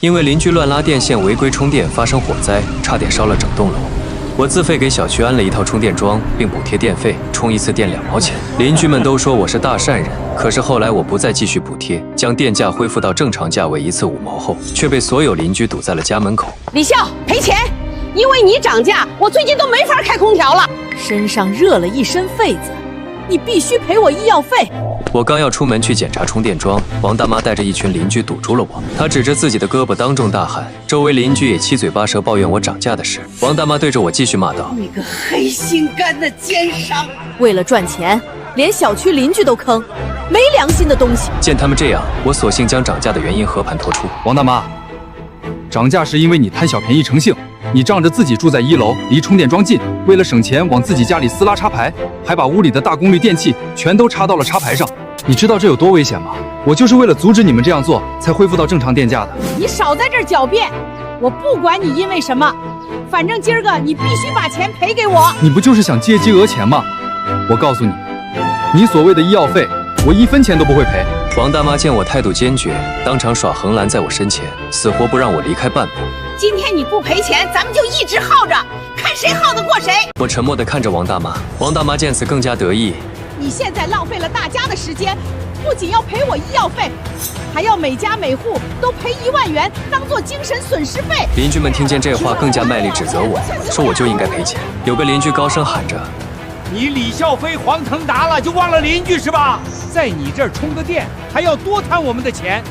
因为邻居乱拉电线、违规充电，发生火灾，差点烧了整栋楼。我自费给小区安了一套充电桩，并补贴电费，充一次电2毛钱。邻居们都说我是大善人，可是后来我不再继续补贴，将电价恢复到正常价位1次5毛后，却被所有邻居堵在了家门口。李笑，赔钱！因为你涨价，我最近都没法开空调了，身上热了一身痱子，你必须赔我医药费。我刚要出门去检查充电桩，王大妈带着一群邻居堵住了我。她指着自己的胳膊当众大喊，周围邻居也七嘴八舌抱怨我涨价的事。王大妈对着我继续骂道：“你个黑心肝的奸商！为了赚钱，连小区邻居都坑，没良心的东西！”见他们这样，我索性将涨价的原因和盘托出。王大妈，涨价是因为你贪小便宜成性。你仗着自己住在1楼，离充电桩近，为了省钱往自己家里私拉插排，还把屋里的大功率电器全都插到了插排上。你知道这有多危险吗？我就是为了阻止你们这样做，才恢复到正常电价的。你少在这儿狡辩，我不管你因为什么，反正今儿个你必须把钱赔给我。你不就是想借机讹钱吗？我告诉你，你所谓的医药费，我1分钱都不会赔。王大妈见我态度坚决，当场耍横拦在我身前，死活不让我离开半步。今天你不赔钱，咱们就一直耗着，看谁耗得过谁。我沉默地看着王大妈，王大妈见此更加得意。你现在浪费了大家的时间，不仅要赔我医药费，还要每家每户都赔1万元，当做精神损失费。邻居们听见这话，更加卖力指责我，说我就应该赔钱。有个邻居高声喊着：“你李笑飞黄腾达了，就忘了邻居是吧？在你这儿充个电，还要多贪我们的钱。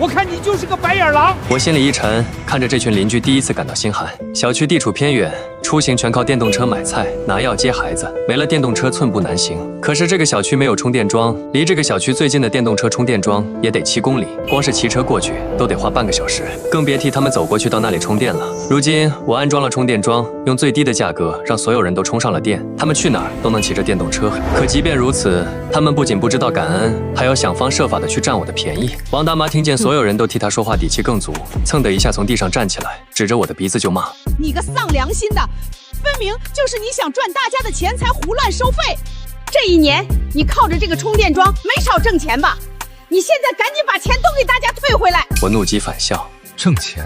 我看你就是个白眼狼。”我心里一沉，看着这群邻居，第一次感到心寒。小区地处偏远，出行全靠电动车买菜、拿药、接孩子，没了电动车寸步难行。可是这个小区没有充电桩，离这个小区最近的电动车充电桩也得7公里，光是骑车过去都得花半个小时，更别提他们走过去到那里充电了。如今我安装了充电桩，用最低的价格让所有人都充上了电，他们去哪儿都能骑着电动车。可即便如此，他们不仅不知道感恩，还要想方设法的去占我的便宜。王大妈听见所有人都替她说话，底气更足，蹭的一下从地上站起来，指着我的鼻子就骂：“你个丧良心的，分明就是你想赚大家的钱才胡乱收费。这1年你靠着这个充电桩没少挣钱吧？你现在赶紧把钱都给大家退回来！”我怒极反笑：“挣钱？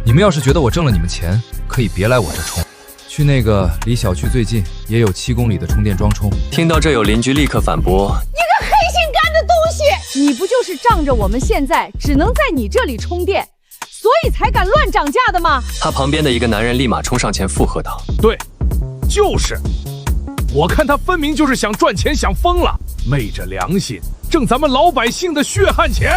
你们要是觉得我挣了你们钱，可以别来我这充，去那个离小区最近也有7公里的充电桩充。”听到这，有邻居立刻反驳：“你个黑心肝的东西，你不就是仗着我们现在只能在你这里充电，所以才敢乱涨价的吗？”他旁边的一个男人立马冲上前附和道：“对，就是，我看他分明就是想赚钱，想疯了，昧着良心挣咱们老百姓的血汗钱。”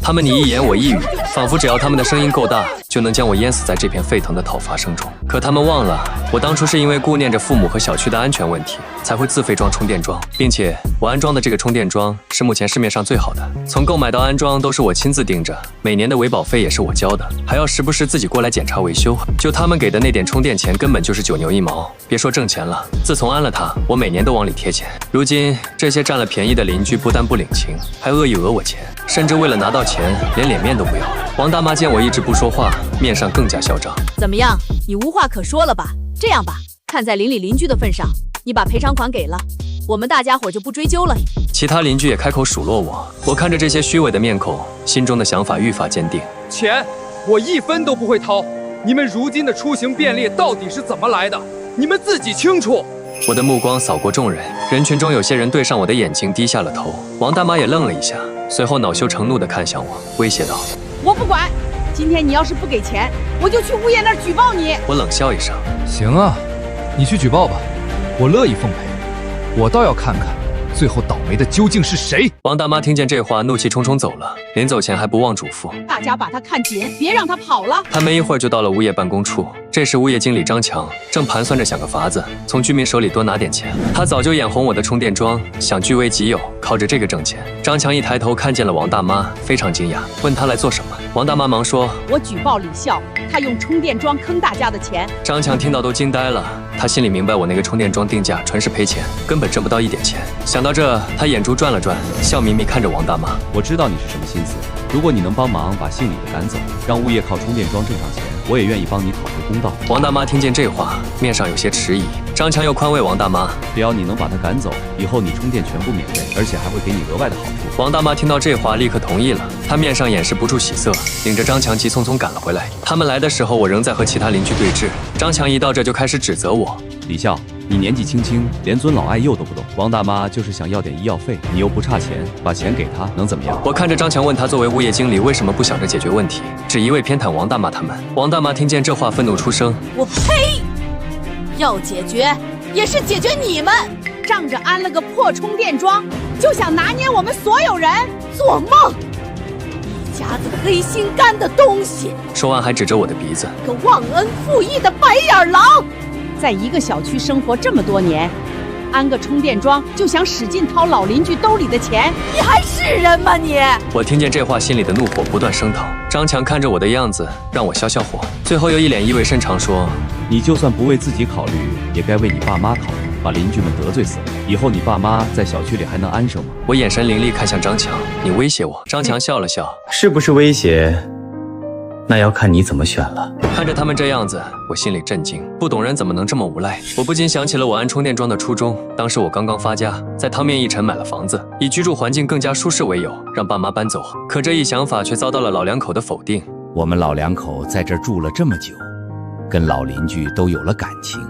他们你一言我一语，仿佛只要他们的声音够大，就能将我淹死在这片沸腾的讨伐声中。可他们忘了，我当初是因为顾念着父母和小区的安全问题，才会自费装充电桩，并且我安装的这个充电桩是目前市面上最好的，从购买到安装都是我亲自盯着，每年的维保费也是我交的，还要时不时自己过来检查维修。就他们给的那点充电钱，根本就是9牛1毛，别说挣钱了，自从安了它，我每年都往里贴钱。如今这些占了便宜的邻居不但不领情，还恶意讹我钱，甚至为了拿到钱连脸面都不要。王大妈见我一直不说话，面上更加嚣张：“怎么样，你无话可说了吧？这样吧，看在邻里邻居的份上，你把赔偿款给了，我们大家伙就不追究了。”其他邻居也开口数落我。我看着这些虚伪的面孔，心中的想法愈发坚定：钱我1分都不会掏。你们如今的出行便利到底是怎么来的？你们自己清楚。我的目光扫过众人，人群中有些人对上我的眼睛低下了头。王大妈也愣了一下，随后恼羞成怒地看向我，威胁道：“我不管，今天你要是不给钱，我就去物业那儿举报你。”我冷笑一声：“行啊，你去举报吧，我乐意奉陪。我倒要看看最后倒霉的究竟是谁。”王大妈听见这话，怒气冲冲走了，临走前还不忘嘱咐：“大家把他看紧，别让他跑了。”他没一会儿就到了物业办公处。这时，物业经理张强正盘算着想个法子从居民手里多拿点钱。他早就眼红我的充电桩，想据为己有，靠着这个挣钱。张强一抬头看见了王大妈，非常惊讶，问他来做什么。王大妈忙说：“我举报李笑，他用充电桩坑大家的钱。”张强听到都惊呆了，他心里明白我那个充电桩定价纯是赔钱，根本挣不到一点钱。想到这，他眼珠转了转，笑眯眯看着王大妈：“我知道你是什么心思，如果你能帮忙把姓李的赶走，让物业靠充电桩挣上钱，我也愿意帮你讨回公道。”王大妈听见这话，面上有些迟疑，张强又宽慰王大妈，只要你能把他赶走，以后你充电全部免费，而且还会给你额外的好处。王大妈听到这话，立刻同意了。她面上掩饰不住喜色，领着张强急匆匆赶了回来。他们来的时候，我仍在和其他邻居对峙。张强一到这就开始指责我：李笑，你年纪轻轻，连尊老爱幼都不懂。王大妈就是想要点医药费，你又不差钱，把钱给她能怎么样？我看着张强问他，作为物业经理，为什么不想着解决问题，只一味偏袒王大妈他们。王大妈听见这话，愤怒出声：我呸！要解决也是解决你们，仗着安了个破充电桩，就想拿捏我们所有人，做梦！一家子黑心肝的东西！说完还指着我的鼻子，个忘恩负义的白眼狼！在一个小区生活这么多年，安个充电桩就想使劲掏老邻居兜里的钱，你还是人吗你？我听见这话，心里的怒火不断升腾。张强看着我的样子，让我消消火，最后又一脸意味深长说：你就算不为自己考虑，也该为你爸妈考虑，把邻居们得罪死了，以后你爸妈在小区里还能安生吗？我眼神凌厉看向张强，你威胁我？张强笑了笑，是不是威胁？那要看你怎么选了。看着他们这样子，我心里震惊，不懂人怎么能这么无赖？我不禁想起了我安充电桩的初衷。当时我刚刚发家，在汤面一城买了房子，以居住环境更加舒适为由，让爸妈搬走。可这一想法却遭到了老两口的否定。我们老两口在这儿住了这么久，跟老邻居都有了感情，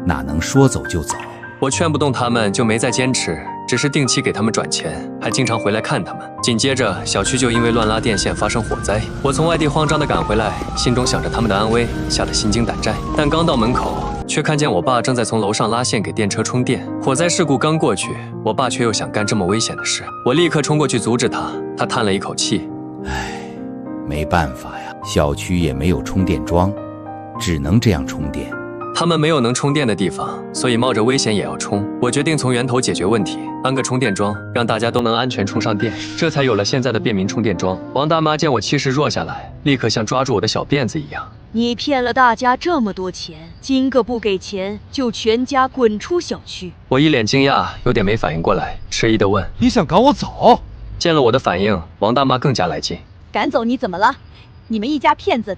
哪能说走就走？我劝不动他们，就没再坚持，只是定期给他们转钱，还经常回来看他们。紧接着，小区就因为乱拉电线发生火灾，我从外地慌张地赶回来，心中想着他们的安危，吓得心惊胆战。但刚到门口，却看见我爸正在从楼上拉线给电车充电。火灾事故刚过去，我爸却又想干这么危险的事，我立刻冲过去阻止他。他叹了一口气：唉，没办法呀，小区也没有充电桩，只能这样充电。他们没有能充电的地方，所以冒着危险也要充。我决定从源头解决问题，安个充电桩，让大家都能安全充上电，这才有了现在的便民充电桩。王大妈见我气势弱下来，立刻像抓住我的小辫子一样。你骗了大家这么多钱，今个不给钱，就全家滚出小区！我一脸惊讶，有点没反应过来，迟疑地问：你想赶我走？见了我的反应，王大妈更加来劲：赶走你怎么了？你们一家骗子，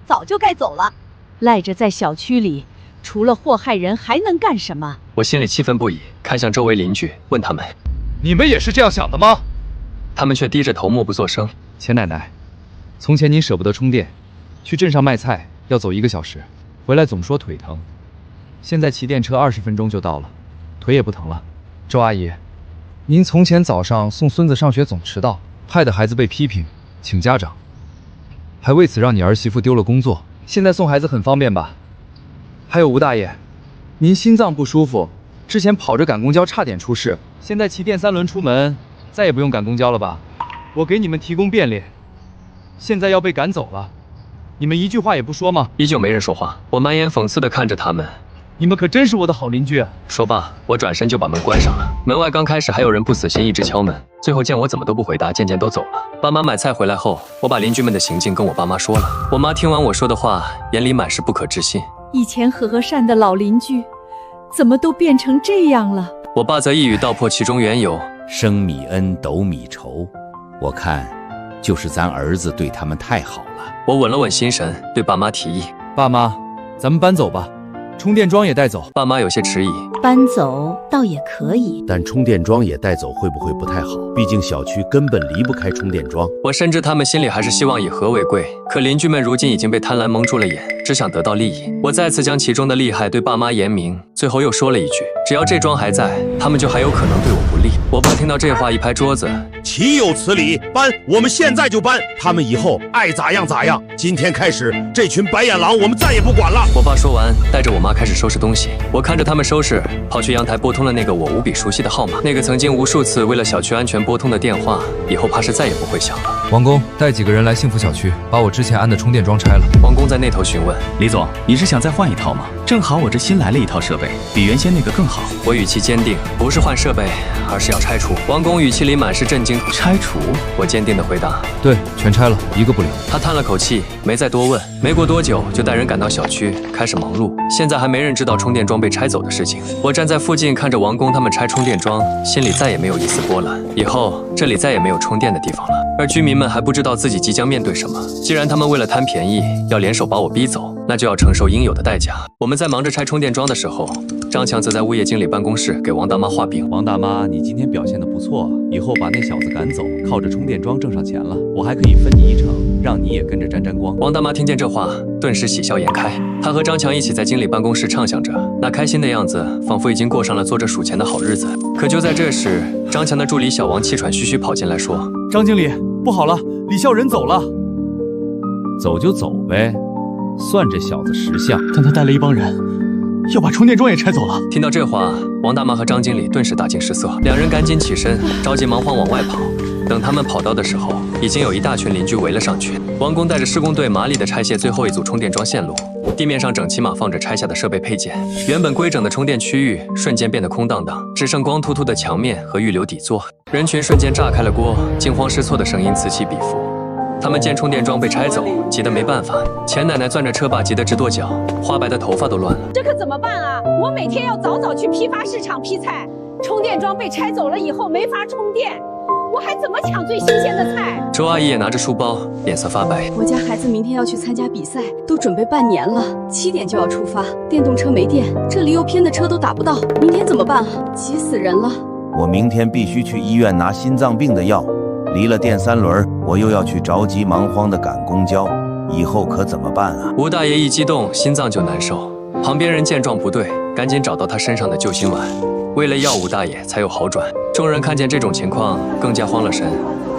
早就该走了，赖着在小区里。除了祸害人还能干什么？我心里气愤不已，看向周围邻居，问他们：你们也是这样想的吗？他们却低着头默不作声。钱奶奶，从前您舍不得充电，去镇上卖菜要走1个小时，回来总说腿疼，现在骑电车20分钟就到了，腿也不疼了。周阿姨，您从前早上送孙子上学总迟到，害得孩子被批评，请家长，还为此让你儿媳妇丢了工作，现在送孩子很方便吧？还有吴大爷，您心脏不舒服，之前跑着赶公交差点出事，现在骑电3轮出门，再也不用赶公交了吧？我给你们提供便利，现在要被赶走了，你们一句话也不说吗？依旧没人说话，我满眼讽刺地看着他们。你们可真是我的好邻居啊！说罢，我转身就把门关上了。门外刚开始还有人不死心，一直敲门，最后见我怎么都不回答，渐渐都走了。爸妈买菜回来后，我把邻居们的行径跟我爸妈说了。我妈听完我说的话，眼里满是不可置信。以前和和善的老邻居，怎么都变成这样了？我爸则一语道破其中缘由：升米恩，斗米仇。我看，就是咱儿子对他们太好了。我稳了稳心神，对爸妈提议：爸妈，咱们搬走吧，充电桩也带走。爸妈有些迟疑：搬走倒也可以，但充电桩也带走会不会不太好？毕竟小区根本离不开充电桩。我深知他们心里还是希望以和为贵，可邻居们如今已经被贪婪蒙住了眼，只想得到利益。我再次将其中的利害对爸妈言明，最后又说了一句：只要这桩还在，他们就还有可能对我不利。我爸听到这话一拍桌子：岂有此理！搬，我们现在就搬，他们以后爱咋样咋样。今天开始，这群白眼狼我们再也不管了。我爸说完，带着我妈开始收拾东西。我看着他们收拾，跑去阳台拨通了那个我无比熟悉的号码，那个曾经无数次为了小区安全拨通的电话，以后怕是再也不会响了。王工，带几个人来幸福小区，把我之前安的充电桩拆了。王工在那头询问：李总，你是想再换一套吗？正好我这新来了一套设备，比原先那个更好。我语气坚定：不是换设备，而是要拆除。王工语气里满是震惊：拆除？我坚定地回答：对，全拆了，一个不留。他叹了口气，没再多问。没过多久，就带人赶到小区，开始忙碌。现在还没人知道充电桩被拆走的事情。我站在附近看着王工他们拆充电桩，心里再也没有一丝波澜。以后这里再也没有充电的地方了，而居民们还不知道自己即将面对什么。既然他们为了贪便宜要联手把我逼走，那就要承受应有的代价。我们在忙着拆充电桩的时候，张强则在物业经理办公室给王大妈画饼。王大妈，你今天表现得不错，以后把那小子赶走，靠着充电桩挣上钱了，我还可以分你一成，让你也跟着沾沾光。王大妈听见这话，顿时喜笑颜开。她和张强一起在经理办公室畅想着，那开心的样子，仿佛已经过上了坐着数钱的好日子。可就在这时，张强的助理小王气喘吁吁跑进来说：“张经理，不好了，李笑人走了。”走就走呗，算这小子识相。但他带了一帮人，要把充电桩也拆走了。听到这话，王大妈和张经理顿时大惊失色，两人赶紧起身，着急忙慌往外跑。等他们跑到的时候，已经有一大群邻居围了上去。王工带着施工队麻利地拆卸最后一组充电桩线路，地面上整齐码放着拆下的设备配件，原本规整的充电区域瞬间变得空荡荡，只剩光秃秃的墙面和预留底座。人群瞬间炸开了锅，惊慌失措的声音此起彼伏。他们见充电桩被拆走，急得没办法。钱奶奶攥着车把，急得直跺脚，花白的头发都乱了。这可怎么办啊？我每天要早早去批发市场批菜，充电桩被拆走了以后没法充电，我还怎么抢最新鲜的菜？周阿姨也拿着书包，脸色发白。我家孩子明天要去参加比赛，都准备半年了，7点就要出发，电动车没电，这离又偏的车都打不到，明天怎么办啊？急死人了！我明天必须去医院拿心脏病的药。离了电3轮，我又要去着急忙慌的赶公交，以后可怎么办啊？吴大爷一激动，心脏就难受。旁边人见状不对，赶紧找到他身上的救心丸，喂了药，吴大爷才有好转。众人看见这种情况，更加慌了神。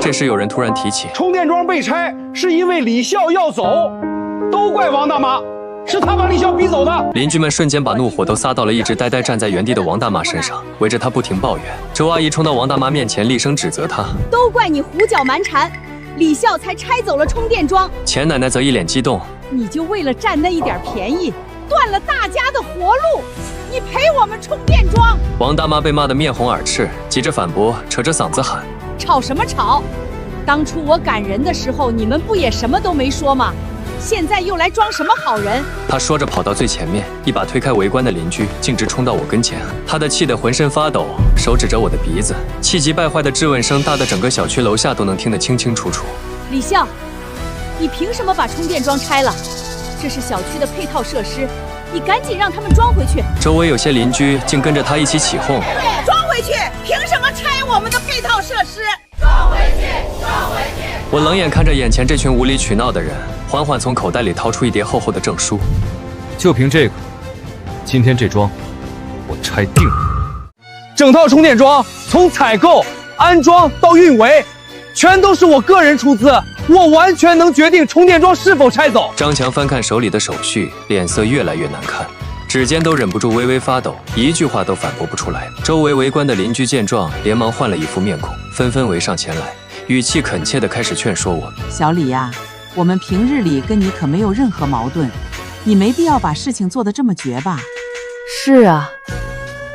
这时有人突然提起，充电桩被拆是因为李笑要走，都怪王大妈，是他把李笑逼走的。邻居们瞬间把怒火都撒到了一直呆呆站在原地的王大妈身上，围着她不停抱怨。周阿姨冲到王大妈面前，厉声指责她：都怪你胡搅蛮缠，李笑才拆走了充电桩。钱奶奶则一脸激动：你就为了占那一点便宜，断了大家的活路，你赔我们充电桩！王大妈被骂得面红耳赤，急着反驳，扯着嗓子喊：吵什么吵？当初我赶人的时候，你们不也什么都没说吗？现在又来装什么好人？他说着跑到最前面，一把推开围观的邻居，径直冲到我跟前。他的气得浑身发抖，手指着我的鼻子，气急败坏的质问声大得整个小区楼下都能听得清清楚楚。李笑，你凭什么把充电桩拆了？这是小区的配套设施，你赶紧让他们装回去。周围有些邻居竟跟着他一起起哄：装回去！凭什么拆我们的配套设施？装回去！装回去！我冷眼看着眼前这群无理取闹的人，缓缓从口袋里掏出一叠厚厚的证书。就凭这个，今天这桩我拆定了。整套充电桩从采购、安装到运维，全都是我个人出资，我完全能决定充电桩是否拆走。张强翻看手里的手续，脸色越来越难看，指尖都忍不住微微发抖，一句话都反驳不出来。周围围观的邻居见状，连忙换了一副面孔，纷纷围上前来，语气恳切地开始劝说我：小李呀，我们平日里跟你可没有任何矛盾，你没必要把事情做得这么绝吧？是啊，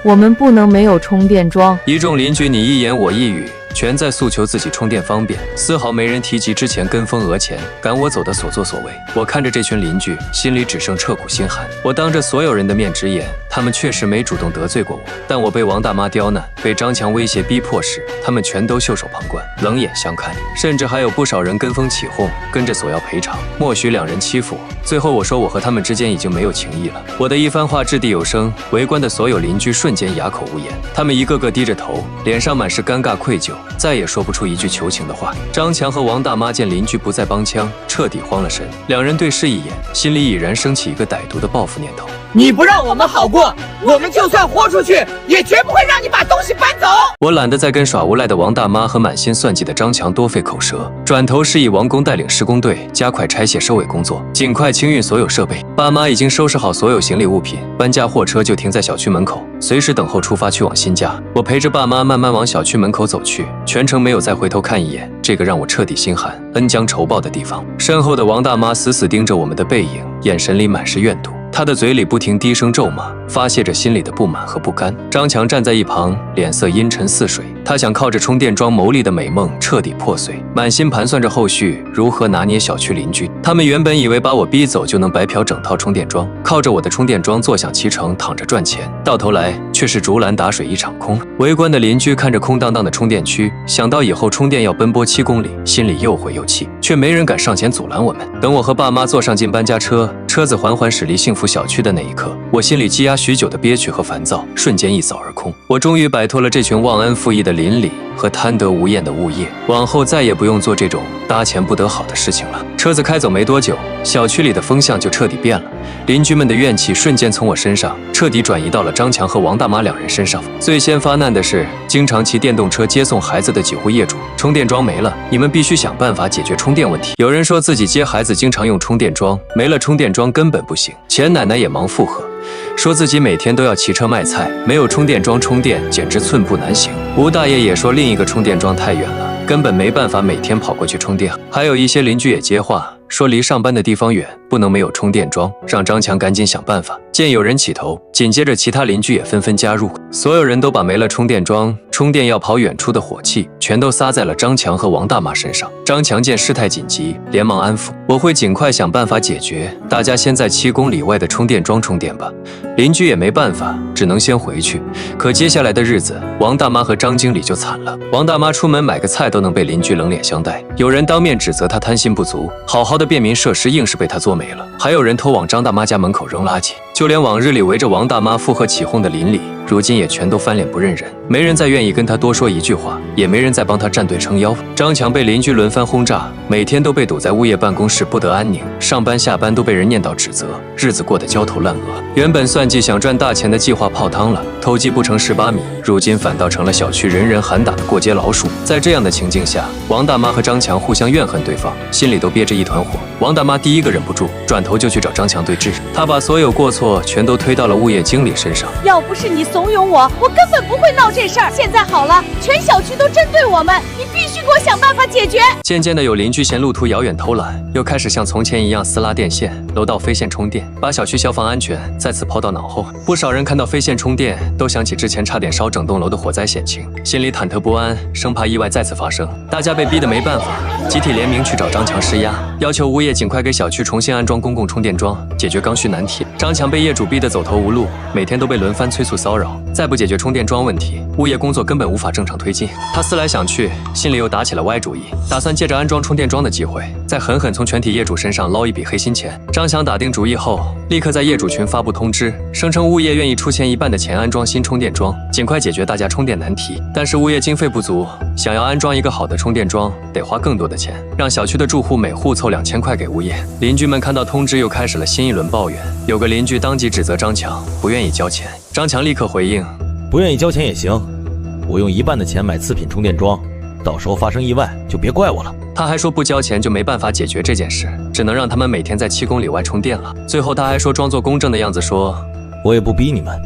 我们不能没有充电桩。一众邻居你一言我一语，全在诉求自己充电方便，丝毫没人提及之前跟风讹钱、赶我走的所作所为。我看着这群邻居，心里只剩彻骨心寒。我当着所有人的面直言，他们确实没主动得罪过我，但我被王大妈刁难，被张强威胁逼迫时，他们全都袖手旁观，冷眼相看，甚至还有不少人跟风起哄，跟着索要赔偿，默许两人欺负我。最后我说我和他们之间已经没有情谊了。我的一番话掷地有声，围观的所有邻居瞬间哑口无言，他们一个个低着头，脸上满是尴尬愧疚，再也说不出一句求情的话。张强和王大妈见邻居不再帮腔，彻底慌了神，两人对视一眼，心里已然升起一个歹毒的报复念头。你不让我们好过，我们就算豁出去，也绝不会让你把东西搬走。我懒得再跟耍无赖的王大妈和满心算计的张强多费口舌，转头示意王工带领施工队加快拆卸收尾工作，尽快清运所有设备。爸妈已经收拾好所有行李物品，搬家货车就停在小区门口，随时等候出发去往新家。我陪着爸妈慢慢往小区门口走去，全程没有再回头看一眼，这个让我彻底心寒、恩将仇报的地方。身后的王大妈死死盯着我们的背影，眼神里满是怨毒。他的嘴里不停低声咒骂，发泄着心里的不满和不甘。张强站在一旁，脸色阴沉似水。他想靠着充电桩牟利的美梦彻底破碎，满心盘算着后续如何拿捏小区邻居。他们原本以为把我逼走就能白嫖整套充电桩，靠着我的充电桩坐享其成，躺着赚钱，到头来却是竹篮打水一场空。围观的邻居看着空荡荡的充电区，想到以后充电要奔波7公里，心里又悔又气，却没人敢上前阻拦我们。等我和爸妈坐上进搬家车，车子缓缓驶离幸福小区的那一刻，我心里积压许久的憋屈和烦躁瞬间一扫而空。我终于摆脱了这群忘恩负义的邻里和贪得无厌的物业，往后再也不用做这种搭钱不得好的事情了。车子开走没多久，小区里的风向就彻底变了，邻居们的怨气瞬间从我身上彻底转移到了张强和王大妈两人身上。最先发难的是经常骑电动车接送孩子的几户业主，充电桩没了，你们必须想办法解决充电问题。有人说自己接孩子经常用充电桩，没了充电桩根本不行。钱奶奶也忙附和，说自己每天都要骑车卖菜，没有充电桩充电简直寸步难行。吴大爷也说另一个充电桩太远了，根本没办法每天跑过去充电。还有一些邻居也接话，说离上班的地方远，不能没有充电桩，让张强赶紧想办法。见有人起头，紧接着其他邻居也纷纷加入，所有人都把没了充电桩、充电要跑远处的火气全都撒在了张强和王大妈身上。张强见事态紧急，连忙安抚：“我会尽快想办法解决，大家先在7公里外的充电桩充电吧。”邻居也没办法，只能先回去。可接下来的日子，王大妈和张经理就惨了。王大妈出门买个菜都能被邻居冷脸相待，有人当面指责她贪心不足，好好的便民设施硬是被她做没了。还有人偷往张大妈家门口扔垃圾，就连往日里围着王大妈附和起哄的邻里，如今也全都翻脸不认人，没人再愿意跟她多说一句话，也没人再帮她站队撑腰。张强被邻居轮番轰炸，每天都被堵在物业办公室不得安宁，上班下班都被人念叨指责，日子过得焦头烂额。原本算计想赚大钱的计划泡汤了，偷鸡不成蚀把米，如今反倒成了小区人人喊打的过街老鼠。在这样的情境下，王大妈和张强互相怨恨对方，心里都憋着一团火。王大妈第一个忍不住，转头就去找张强对峙，她把所有过错全都推到了物业经理身上。要不是你怂恿我，我根本不会闹这事儿。现在好了，全小区都针对我们，你必须给我想办法解决。渐渐的，有邻居嫌路途遥远偷懒，又开始像从前一样撕拉电线、楼道飞线充电，把小区消防安全再次抛到脑后。不少人看到飞线充电，都想起之前差点烧整栋楼的火灾险情，心里忐忑不安，生怕意外再次发生。大家被逼得没办法，集体联名去找张强施压，要求物业尽快给小区重新安装公共充电桩，解决刚需难题。张强被业主逼得走投无路，每天都被轮番催促骚扰，再不解决充电桩问题，物业工作根本无法正常推进。他思来想去，心里又打起了歪主意，打算借着安装充电桩的机会，再狠狠从全体业主身上捞一笔黑心钱。张强打定主意后，立刻在业主群发布通知，声称物业愿意出钱1半的钱安装新充电桩，尽快解决大家充电难题。但是物业经费不足，想要安装一个好的充电桩，得花更多的钱，让小区的住户每户凑2000块给物业。邻居们看到通知，又开始了新一轮抱怨。有个邻居当即指责张强不愿意交钱，张强立刻回应：不愿意交钱也行，我用1半的钱买次品充电桩，到时候发生意外就别怪我了。他还说不交钱就没办法解决这件事，只能让他们每天在7公里外充电了。最后他还说装作公正的样子说：我也不逼你们，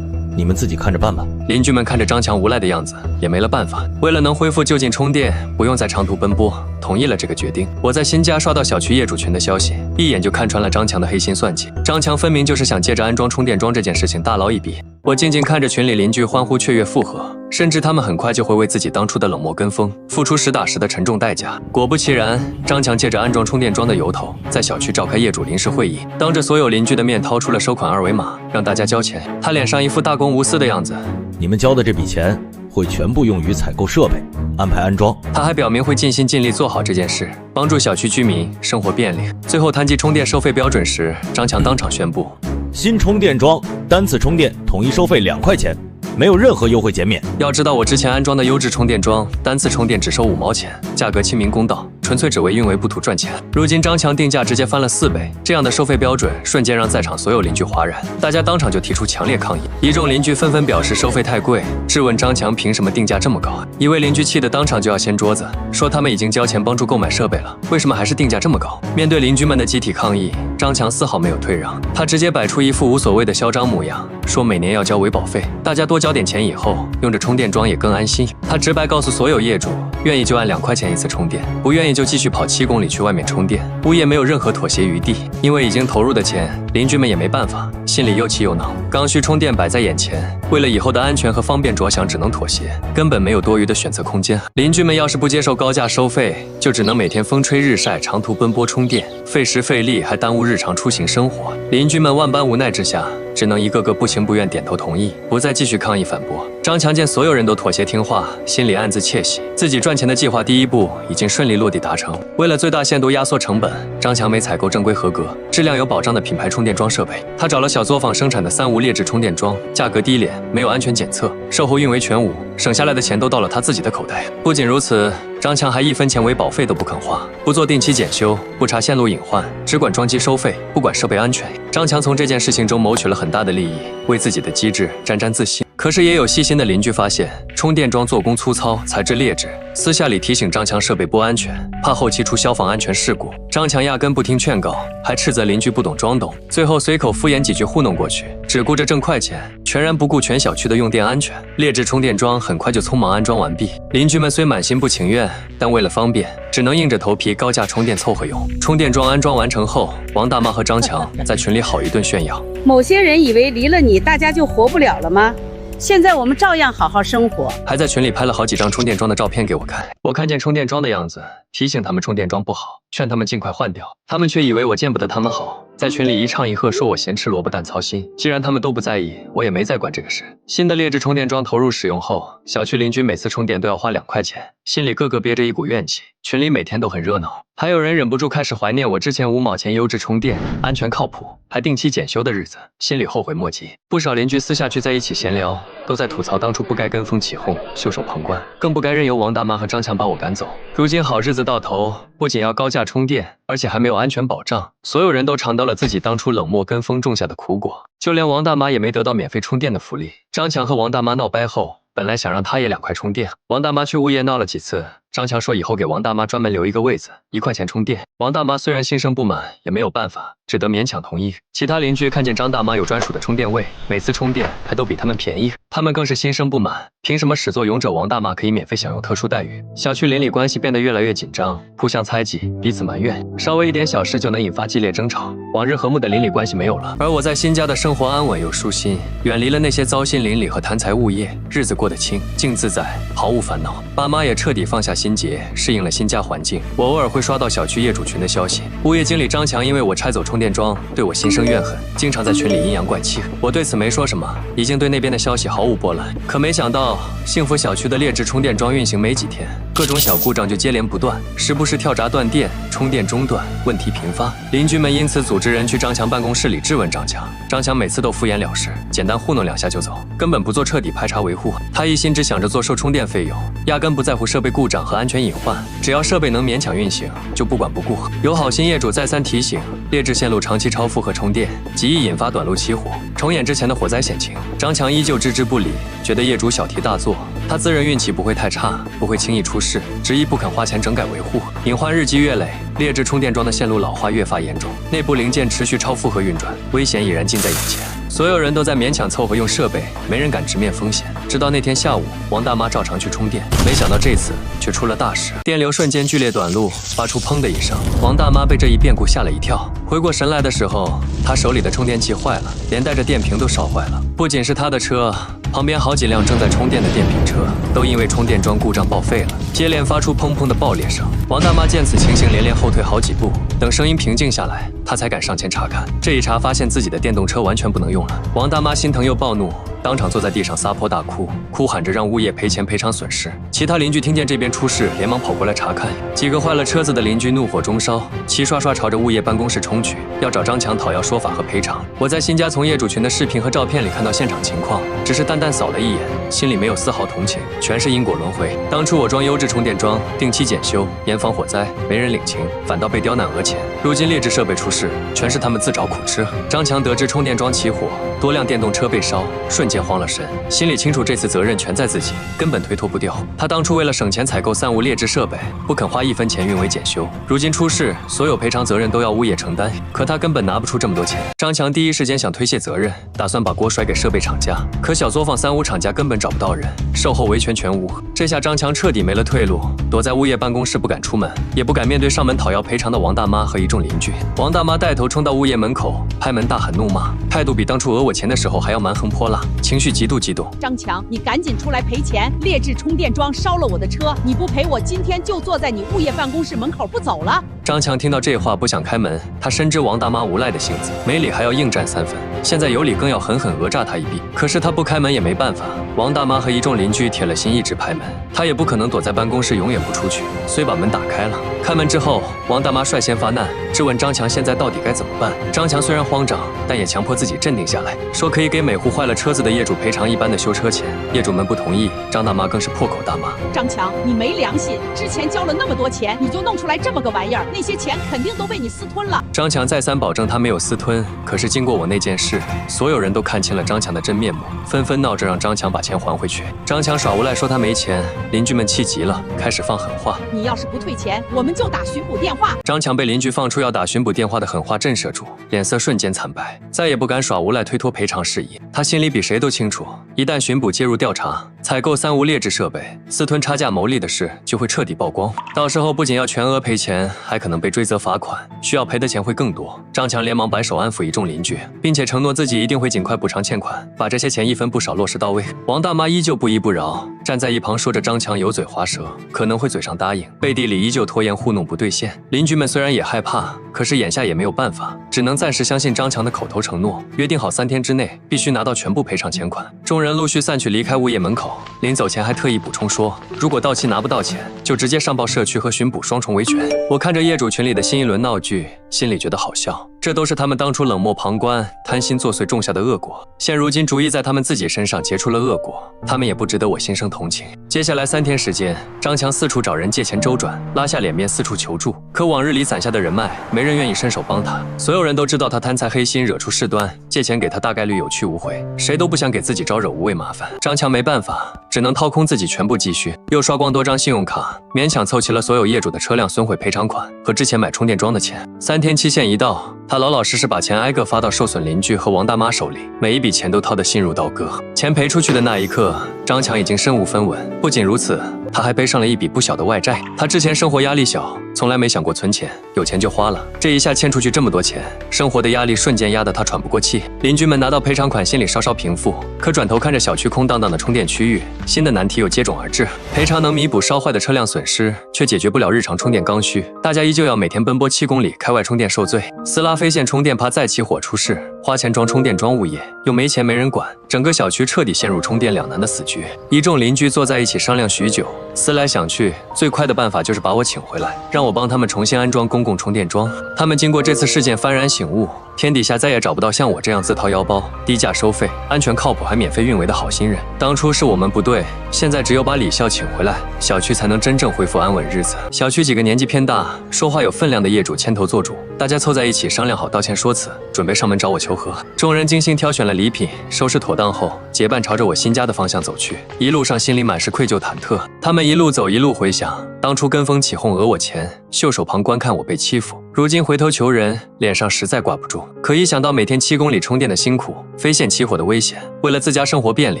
你们自己看着办吧。邻居们看着张强无赖的样子，也没了办法。为了能恢复就近充电，不用再长途奔波，同意了这个决定。我在新家刷到小区业主群的消息，一眼就看穿了张强的黑心算计。张强分明就是想借着安装充电桩这件事情大捞一笔。我静静看着群里邻居欢呼雀跃附和，甚至他们很快就会为自己当初的冷漠跟风付出实打实的沉重代价。果不其然，张强借着安装充电桩的由头，在小区召开业主临时会议，当着所有邻居的面掏出了收款2维码，让大家交钱。他脸上一副大公无私的样子。你们交的这笔钱会全部用于采购设备，安排安装。他还表明会尽心尽力做好这件事，帮助小区居民生活便利。最后谈及充电收费标准时，张强当场宣布：新充电桩单次充电统一收费2块钱，没有任何优惠减免。要知道我之前安装的优质充电桩，单次充电只收5毛钱，价格亲民公道，纯粹只为运维不图赚钱。如今张强定价直接翻了4倍，这样的收费标准瞬间让在场所有邻居哗然，大家当场就提出强烈抗议。一众邻居纷纷表示收费太贵，质问张强凭什么定价这么高。一位邻居气得当场就要掀桌子，说他们已经交钱帮助购买设备了，为什么还是定价这么高？面对邻居们的集体抗议，张强丝毫没有退让，他直接摆出一副无所谓的嚣张模样，说每年要交维保费，大家多交点钱以后用着充电桩也更安心。他直白告诉所有业主，愿意就按2块钱一次充电，不愿意就继续跑7公里去外面充电。物业没有任何妥协余地，因为已经投入的钱，邻居们也没办法，心里又气又恼。刚需充电摆在眼前，为了以后的安全和方便着想，只能妥协，根本没有多余的选择空间。邻居们要是不接受高价收费，就只能每天风吹日晒，长途奔波充电，费时费力，还耽误日常出行生活。邻居们万般无奈之下，只能一个个不情不愿点头同意，不再继续抗议反驳。张强见所有人都妥协听话，心里暗自窃喜，自己赚钱的计划第一步已经顺利落地达成。为了最大限度压缩成本，张强每采购正规合格、质量有保障的品牌充电桩设备。他找了小作坊生产的3无劣质充电桩，价格低廉，没有安全检测，售后运维全无，省下来的钱都到了他自己的口袋。不仅如此，张强还1分钱维保费都不肯花，不做定期检修，不查线路隐患，只管装机收费，不管设备安全。张强从这件事情中谋取了很大的利益，为自己的机智沾沾自喜。可是也有细心的邻居发现，充电桩做工粗糙，材质劣质，私下里提醒张强设备不安全，怕后期出消防安全事故。张强压根不听劝告，还斥责邻居不懂装懂，最后随口敷衍几句糊弄过去，只顾着挣快钱，全然不顾全小区的用电安全。劣质充电桩很快就匆忙安装完毕，邻居们虽满心不情愿，但为了方便，只能硬着头皮高价充电凑合用。充电桩安装完成后，王大妈和张强在群里好一顿炫耀。某些人以为离了你，大家就活不了了吗？现在我们照样好好生活。还在群里拍了好几张充电桩的照片给我看。我看见充电桩的样子，提醒他们充电桩不好，劝他们尽快换掉。他们却以为我见不得他们好，在群里一唱一和，说我咸吃萝卜淡操心。既然他们都不在意，我也没再管这个事。新的劣质充电桩投入使用后，小区邻居每次充电都要花2块钱，心里个个憋着一股怨气。群里每天都很热闹，还有人忍不住开始怀念我之前5毛钱优质充电、安全靠谱，还定期检修的日子，心里后悔莫及。不少邻居私下聚在一起闲聊，都在吐槽当初不该跟风起哄、袖手旁观，更不该任由王大妈和张强把我赶走。如今好日子到头，不仅要高价充电，而且还没有安全保障，所有人都尝到了自己当初冷漠跟风种下的苦果，就连王大妈也没得到免费充电的福利。张强和王大妈闹掰后，本来想让他也2块充电，王大妈却物业闹了几次。张强说以后给王大妈专门留一个位子，1块钱充电。王大妈虽然心生不满，也没有办法，只得勉强同意。其他邻居看见张大妈有专属的充电位，每次充电还都比他们便宜，他们更是心生不满。凭什么始作俑者王大妈可以免费享用特殊待遇？小区邻里关系变得越来越紧张，互相猜忌，彼此埋怨，稍微一点小事就能引发激烈争吵。往日和睦的邻里关系没有了，而我在新家的生活安稳又舒心，远离了那些糟心邻里和贪财物业，日子过得清静自在，毫无烦恼。爸妈也彻底放下心结，适应了新家环境。我偶尔会刷到小区业主群的消息，物业经理张强因为我拆走充电桩，对我心生怨恨，经常在群里阴阳怪气。我对此没说什么，已经对那边的消息毫无波澜。可没想到，幸福小区的劣质充电桩运行没几天，各种小故障就接连不断，时不时跳闸断电、充电中断，问题频发。邻居们因此组织人去张强办公室里质问张强，张强每次都敷衍了事，简单糊弄2下就走，根本不做彻底排查维护。他一心只想着做收充电费用，压根不在乎设备故障和安全隐患，只要设备能勉强运行，就不管不顾。有好心业主再三提醒，劣质线路长期超负荷充电，极易引发短路起火，重演之前的火灾险情。张强依旧置之不理，觉得业主小题大做，他自认运气不会太差，不会轻易出事，执意不肯花钱整改维护。隐患日积月累，劣质充电桩的线路老化越发严重，内部零件持续超负荷运转，危险已然近在眼前。所有人都在勉强凑合用设备，没人敢直面风险。直到那天下午，王大妈照常去充电，没想到这次却出了大事，电流瞬间剧烈短路，发出砰的一声。王大妈被这一变故吓了一跳，回过神来的时候，她手里的充电器坏了，连带着电瓶都烧坏了。不仅是她的车，旁边好几辆正在充电的电瓶车都因为充电桩故障报废了，接连发出砰砰的爆裂声。王大妈见此情形，连连后退好几步，等声音平静下来，她才敢上前查看。这一查，发现自己的电动车完全不能用了。王大妈心疼又暴怒，当场坐在地上撒泼大哭，哭喊着让物业赔钱赔偿损失。其他邻居听见这边出事，连忙跑过来查看。几个坏了车子的邻居怒火中烧，齐刷刷朝着物业办公室冲去，要找张强讨要说法和赔偿。我在新家从业主群的视频和照片里看到现场情况，只是淡淡扫了一眼，心里没有丝毫同情，全是因果轮回。当初我装优质充电桩，定期检修，严防火灾，没人领情，反倒被刁难讹钱。如今劣质设备出事，全是他们自找苦吃。张强得知充电桩起火，多辆电动车被烧，瞬间慌了神，心里清楚这次责任全在自己，根本推脱不掉。他当初为了省钱采购3无劣质设备，不肯花1分钱运维检修，如今出事，所有赔偿责任都要物业承担，可他根本拿不出这么多钱。张强第一时间想推卸责任，打算把锅甩给设备厂家，可小作坊3无厂家根本找不到人，售后维权全无。这下张强彻底没了退路，躲在物业办公室不敢出门，也不敢面对上门讨要赔偿的王大妈和一众邻居。王大妈带头冲到物业门口，拍门大喊怒骂，态度比当初讹我钱的时候还要蛮横泼辣，情绪极度激动。张强，你赶紧出来赔钱！劣质充电桩烧了我的车，你不赔我今天就坐在你物业办公室门口不走了。张强听到这话不想开门，他深知王大妈无赖的性子，没理还要硬占3分，现在有理更要狠狠讹诈他一笔。可是他不开门也没办法，王大妈和一众邻居铁了心一直拍门，他也不可能躲在办公室永远不出去，虽把门打开了。开门之后，王大妈率先发难，质问张强现在到底该怎么办。张强虽然慌张，但也强迫自己镇定下来，说可以给每户坏了车子的业主赔偿一般的修车钱。业主们不同意，张大妈更是破口大骂：张强，你没良心！之前交了那么多钱，你就弄出来这么个玩意儿，那些钱肯定都被你私吞了。张强再三保证他没有私吞，可是经过我那件事，所有人都看清了张强的真面目，纷纷闹着让张强把钱还回去。张强耍无赖说他没钱，邻居们气急了，开始放狠话：你要是不退钱，我们就打巡捕电话。张强被邻居放出要打巡捕电话的狠话震慑住，脸色瞬间惨白，再也不敢耍无赖推脱赔偿事宜。他心里比谁都清楚，一旦巡捕介入调查，采购3无劣质设备、私吞差价牟利的事就会彻底曝光，到时候不仅要全额赔钱，还可能被追责罚款，需要赔的钱会更多。张强连忙摆手安抚一众邻居，并且承诺自己一定会尽快补偿欠款，把这些钱一分不少落实到位。王大妈依旧不依不饶，站在一旁说着张强油嘴滑舌，可能会嘴上答应，背地里依旧拖延糊弄不兑现。邻居们虽然也害怕，可是眼下也没有办法，只能暂时相信张强的口头承诺，约定好3天之内必须拿到全部赔偿钱款。众人陆续散去离开物业门口，临走前还特意补充说，如果到期拿不到钱，就直接上报社区和巡捕双重维权。我看着业主群里的新一轮闹剧，心里觉得好笑，这都是他们当初冷漠旁观、贪心作祟种下的恶果，现如今逐一在他们自己身上结出了恶果，他们也不值得我心生同情。接下来3天时间，张强四处找人借钱周转，拉下脸面四处求助，可往日里攒下的人脉，没人愿意伸手帮他。所有人都知道他贪财黑心，惹出事端，借钱给他大概率有去无回，谁都不想给自己招惹无谓麻烦。张强没办法，只能掏空自己全部积蓄，又刷光多张信用卡，勉强凑齐了所有业主的车辆损毁赔偿款和之前买充电桩的钱。3天期限一到，他老老实实把钱挨个发到受损邻居和王大妈手里，每一笔钱都掏得心如刀割。钱赔出去的那一刻，张强已经身无分文。不仅如此，他还背上了一笔不小的外债。他之前生活压力小，从来没想过存钱，有钱就花了。这一下欠出去这么多钱，生活的压力瞬间压得他喘不过气。邻居们拿到赔偿款，心里稍稍平复，可转头看着小区空荡荡的充电区域，新的难题又接踵而至。赔偿能弥补烧坏的车辆损失，却解决不了日常充电刚需，大家依旧要每天奔波7公里开外充电受罪。斯拉飞线充电怕再起火出事，花钱装充电桩物业又没钱没人管，整个小区彻底陷入充电两难的死局。一众邻居坐在一起商量许久，思来想去，最快的办法就是把我请回来，让我帮他们重新安装公共充电桩。他们经过这次事件幡然醒悟，天底下再也找不到像我这样自掏腰包、低价收费、安全靠谱还免费运维的好心人。当初是我们不对，现在只有把李笑请回来，小区才能真正恢复安稳日子。小区几个年纪偏大、说话有分量的业主牵头做主，大家凑在一起商量好道歉说辞，准备上门找我求和。众人精心挑选了礼品，收拾妥当后，结伴朝着我新家的方向走去。一路上心里满是愧疚忐忑，他们一路走一路回想，当初跟风起哄讹我钱，袖手旁观看我被欺负，如今回头求人，脸上实在挂不住。可一想到每天7公里充电的辛苦，飞线起火的危险，为了自家生活便利，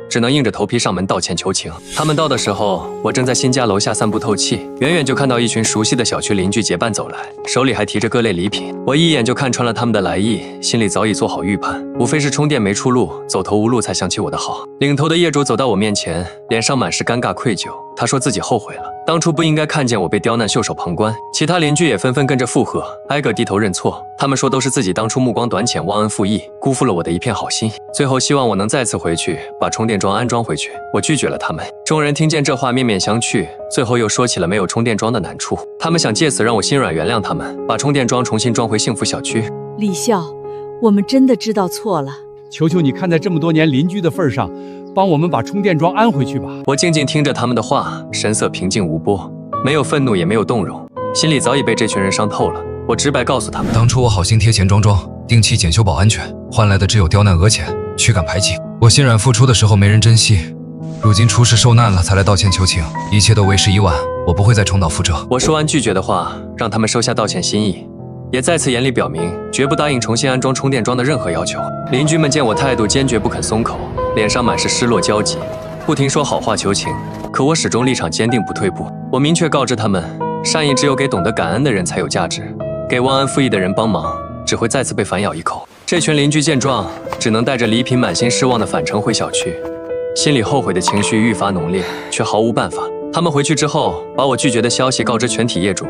只能硬着头皮上门道歉求情。他们到的时候，我正在新家楼下散步透气，远远就看到一群熟悉的小区邻居结伴走来，手里还提着各类礼品。我一眼就看穿了他们的来意，心里早已做好预判，无非是充电没出路，走投无路才想起我的好。领头的业主走到我面前，脸上满是尴尬愧疚，他说自己后悔了，当初不应该看见我被刁难袖手旁观。其他邻居也纷纷跟着附和，挨个低头认错。他们说都是自己当初目光短浅，忘恩负义，辜负了我的一片好心。最后希望我能再次回去把充电桩安装回去，我拒绝了他们。众人听见这话面面相觑，最后又说起了没有充电桩的难处，他们想借此让我心软原谅他们，把充电桩重新装回幸福小区。李笑，我们真的知道错了，求求你看在这么多年邻居的份上，帮我们把充电桩安回去吧。我静静听着他们的话，神色平静无波，没有愤怒也没有动容，心里早已被这群人伤透了。我直白告诉他们，当初我好心贴钱装桩，定期检修保安全，换来的只有刁难讹钱、驱赶排挤。我心软付出的时候没人珍惜，如今出事受难了才来道歉求情，一切都为时已晚，我不会再重蹈覆辙。我说完拒绝的话，让他们收下道歉心意，也再次严厉表明绝不答应重新安装充电桩的任何要求。邻居们见我态度坚决不肯松口，脸上满是失落焦急，不停说好话求情，可我始终立场坚定不退步。我明确告知他们，善意只有给懂得感恩的人才有价值，给忘恩负义的人帮忙，只会再次被反咬一口。这群邻居见状，只能带着礼品满心失望的返程回小区，心里后悔的情绪愈发浓烈，却毫无办法。他们回去之后，把我拒绝的消息告知全体业主，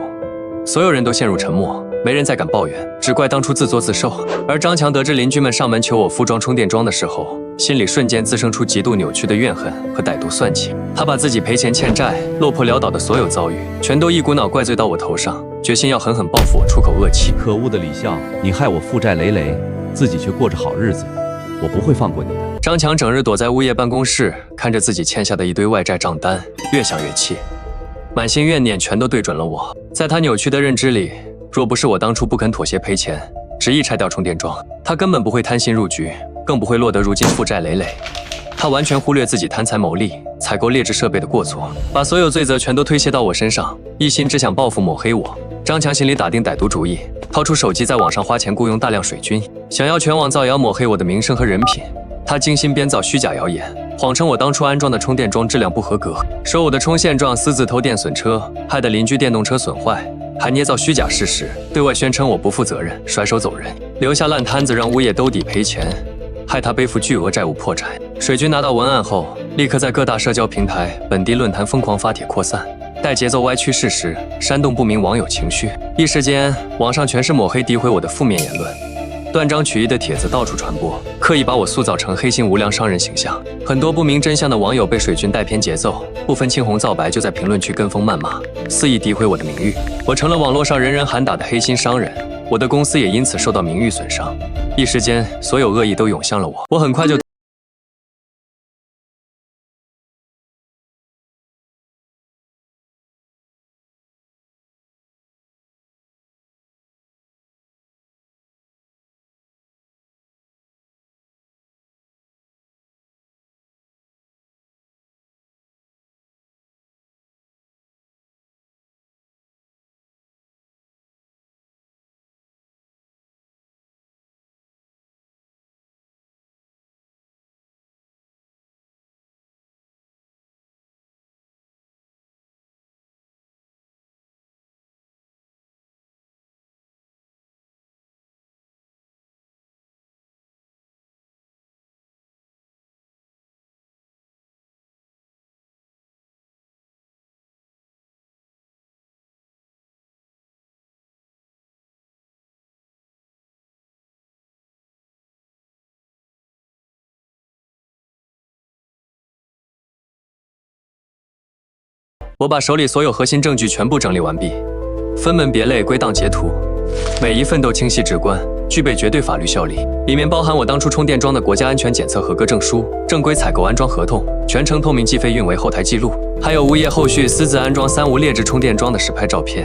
所有人都陷入沉默，没人再敢抱怨，只怪当初自作自受。而张强得知邻居们上门求我附装充电桩的时候，心里瞬间滋生出极度扭曲的怨恨和歹毒算计。他把自己赔钱欠债、落魄潦倒的所有遭遇，全都一股脑怪罪到我头上，决心要狠狠报复我，出口恶气。可恶的李笑，你害我负债累累，自己却过着好日子，我不会放过你的。张强整日躲在物业办公室，看着自己欠下的一堆外债账单，越想越气，满心怨念全都对准了我。在他扭曲的认知里，若不是我当初不肯妥协赔钱，执意拆掉充电桩，他根本不会贪心入局，更不会落得如今负债累累。他完全忽略自己贪财谋利、采购劣质设备的过错，把所有罪责全都推卸到我身上，一心只想报复抹黑我。张强心里打定歹毒主意，掏出手机在网上花钱雇佣大量水军，想要全网造谣抹黑我的名声和人品。他精心编造虚假谣言，谎称我当初安装的充电桩质量不合格，说我的充现状私自偷电损车，害得邻居电动车损坏，还捏造虚假事实，对外宣称我不负责任，甩手走人，留下烂摊子让物业兜底赔钱，害他背负巨额债务破产。水军拿到文案后，立刻在各大社交平台、本地论坛疯狂发帖扩散，带节奏歪曲事实，煽动不明网友情绪。一时间，网上全是抹黑诋毁我的负面言论，断章取义的帖子到处传播，刻意把我塑造成黑心无良商人形象。很多不明真相的网友被水军带偏节奏，不分青红皂白就在评论区跟风谩骂，肆意诋毁我的名誉。我成了网络上人人喊打的黑心商人，我的公司也因此受到名誉损伤。一时间，所有恶意都涌向了我，我很快就我把手里所有核心证据全部整理完毕，分门别类归档截图，每一份都清晰直观，具备绝对法律效力。里面包含我当初充电桩的国家安全检测合格证书、正规采购安装合同、全程透明计费运维后台记录，还有物业后续私自安装3无劣质充电桩的实拍照片、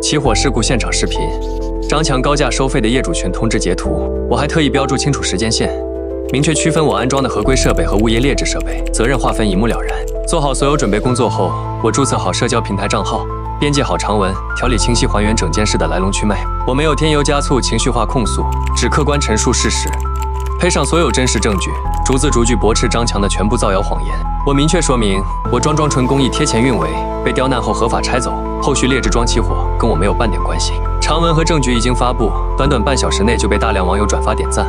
起火事故现场视频、张强高价收费的业主群通知截图。我还特意标注清楚时间线，明确区分我安装的合规设备和物业劣质设备，责任划分一目了然。做好所有准备工作后，我注册好社交平台账号，编辑好长文，条理清晰还原整件事的来龙去脉。我没有添油加醋、情绪化控诉，只客观陈述事实，配上所有真实证据，逐字逐句驳斥张强的全部造谣谎言。我明确说明，我桩纯工艺贴钱运维，被刁难后合法拆走，后续劣质桩起火跟我没有半点关系。长文和证据一经发布，短短半小时内就被大量网友转发点赞。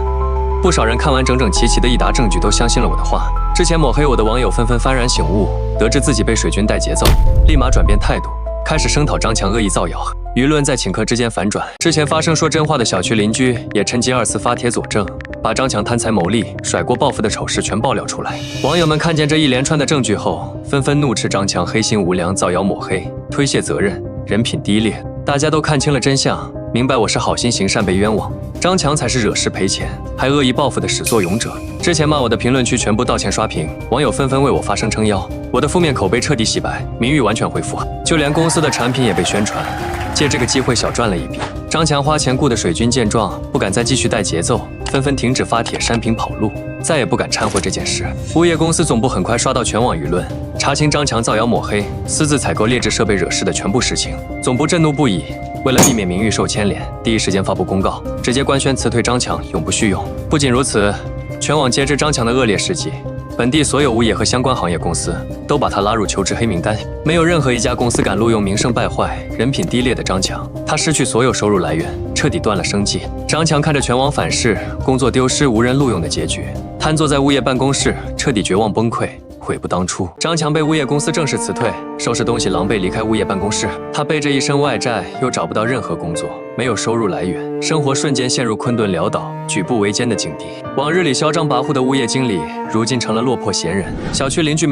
不少人看完整整齐齐的一沓证据，都相信了我的话。之前抹黑我的网友纷纷幡然醒悟，得知自己被水军带节奏，立马转变态度，开始声讨张强恶意造谣。舆论在顷刻之间反转，之前发声说真话的小区邻居也趁机2次发帖佐证，把张强贪财谋利、甩锅报复的丑事全爆料出来。网友们看见这一连串的证据后，纷纷怒斥张强黑心无良、造谣抹黑、推卸责任、人品低劣。大家都看清了真相，明白我是好心行善被冤枉，张强才是惹事赔钱还恶意报复的始作俑者。之前骂我的评论区全部道歉刷屏，网友纷纷为我发声撑腰，我的负面口碑彻底洗白，名誉完全恢复，就连公司的产品也被宣传，借这个机会小赚了一笔。张强花钱雇的水军见状，不敢再继续带节奏，纷纷停止发帖删屏跑路，再也不敢掺和这件事。物业公司总部很快刷到全网舆论，查清张强造谣抹黑、私自采购劣质设备惹事的全部实情。总部震怒不已，为了避免名誉受牵连，第一时间发布公告，直接官宣辞退张强，永不续用。不仅如此，全网皆知张强的恶劣事迹，本地所有物业和相关行业公司都把他拉入求职黑名单，没有任何一家公司敢录用名声败坏、人品低劣的张强。他失去所有收入来源，彻底断了生计。张强看着全网反噬、工作丢失、无人录用的结局，瘫坐在物业办公室，彻底绝望崩溃。 悔不当初，张强被物业公司正式辞退，收拾东西狼狈离开物业办公室。他背着一身外债，又找不到任何工作，没有收入来源，生活瞬间陷入困顿潦倒、举步维艰的境地。往日里嚣张跋扈的物业经理，如今成了落魄闲人。小区邻居们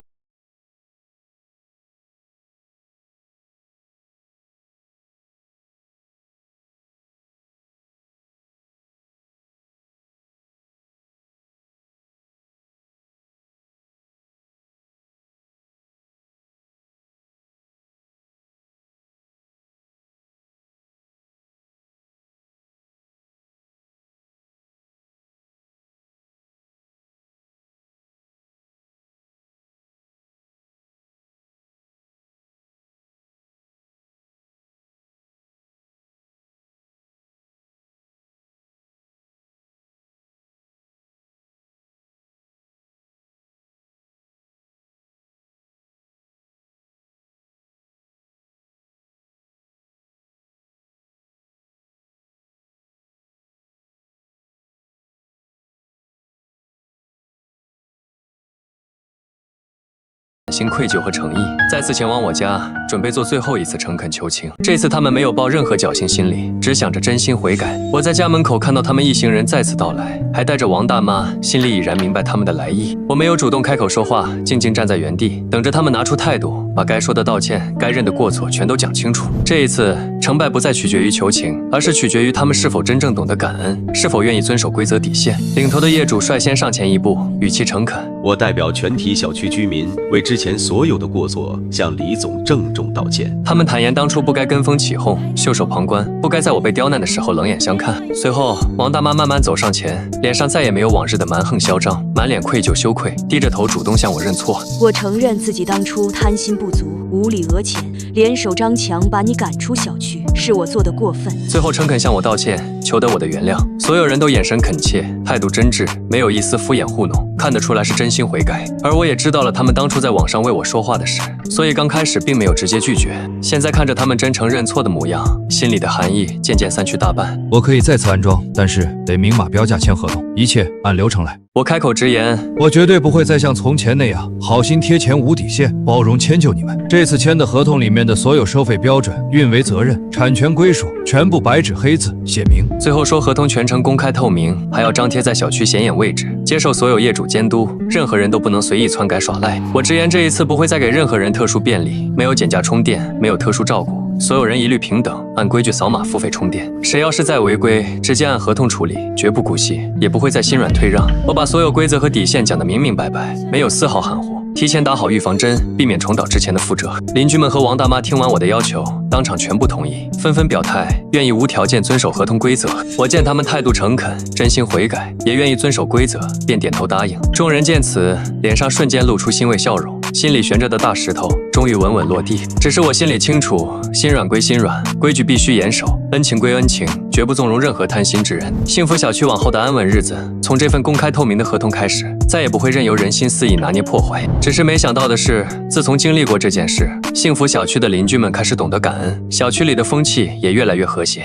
心愧疚和诚意，再次前往我家，准备做最后一次诚恳求情。这次他们没有抱任何侥幸心理，只想着真心悔改。我在家门口看到他们一行人再次到来，还带着王大妈，心里已然明白他们的来意。我没有主动开口说话，静静站在原地，等着他们拿出态度，把该说的道歉、该认的过错全都讲清楚。这一次，成败不再取决于求情，而是取决于他们是否真正懂得感恩，是否愿意遵守规则底线。领头的业主率先上前一步，语气诚恳：“我代表全体小区居民为之前所有的过错向李总郑重道歉。”他们坦言当初不该跟风起哄、袖手旁观，不该在我被刁难的时候冷眼相看。随后，王大妈慢慢走上前，脸上再也没有往日的蛮横嚣张，满脸愧疚羞愧，低着头主动向我认错。我承认自己当初贪心不足，无理讹钱，联手张强把你赶出小区，是我做的过分。最后诚恳向我道歉，求得我的原谅。所有人都眼神恳切，态度真挚，没有一丝敷衍糊弄，看得出来是真心悔改。而我也知道了他们当初在网上为我说话的事，所以刚开始并没有直接拒绝。现在看着他们真诚认错的模样，心里的寒意渐渐散去大半。我可以再次安装，但是得明码标价签合同，一切按流程来。我开口直言，我绝对不会再像从前那样好心贴钱无底线，包容迁就你们。这次签的合同里面的所有收费标准、运维责任、产权归属，全部白纸黑字写明。最后说合同全程公开透明，还要张贴在小区显眼位置，接受所有业主监督，任何人都不能随意篡改耍赖。我直言这一次不会再给任何人特殊便利，没有减价充电，没有特殊照顾。所有人一律平等，按规矩扫码付费充电。谁要是再违规，直接按合同处理，绝不姑息，也不会再心软退让。我把所有规则和底线讲得明明白白，没有丝毫含糊，提前打好预防针，避免重蹈之前的覆辙。邻居们和王大妈听完我的要求，当场全部同意，纷纷表态愿意无条件遵守合同规则。我见他们态度诚恳，真心悔改，也愿意遵守规则，便点头答应。众人见此，脸上瞬间露出欣慰笑容。心里悬着的大石头终于稳稳落地，只是我心里清楚，心软归心软，规矩必须严守，恩情归恩情，绝不纵容任何贪心之人。幸福小区往后的安稳日子，从这份公开透明的合同开始，再也不会任由人心肆意拿捏破坏。只是没想到的是，自从经历过这件事，幸福小区的邻居们开始懂得感恩，小区里的风气也越来越和谐。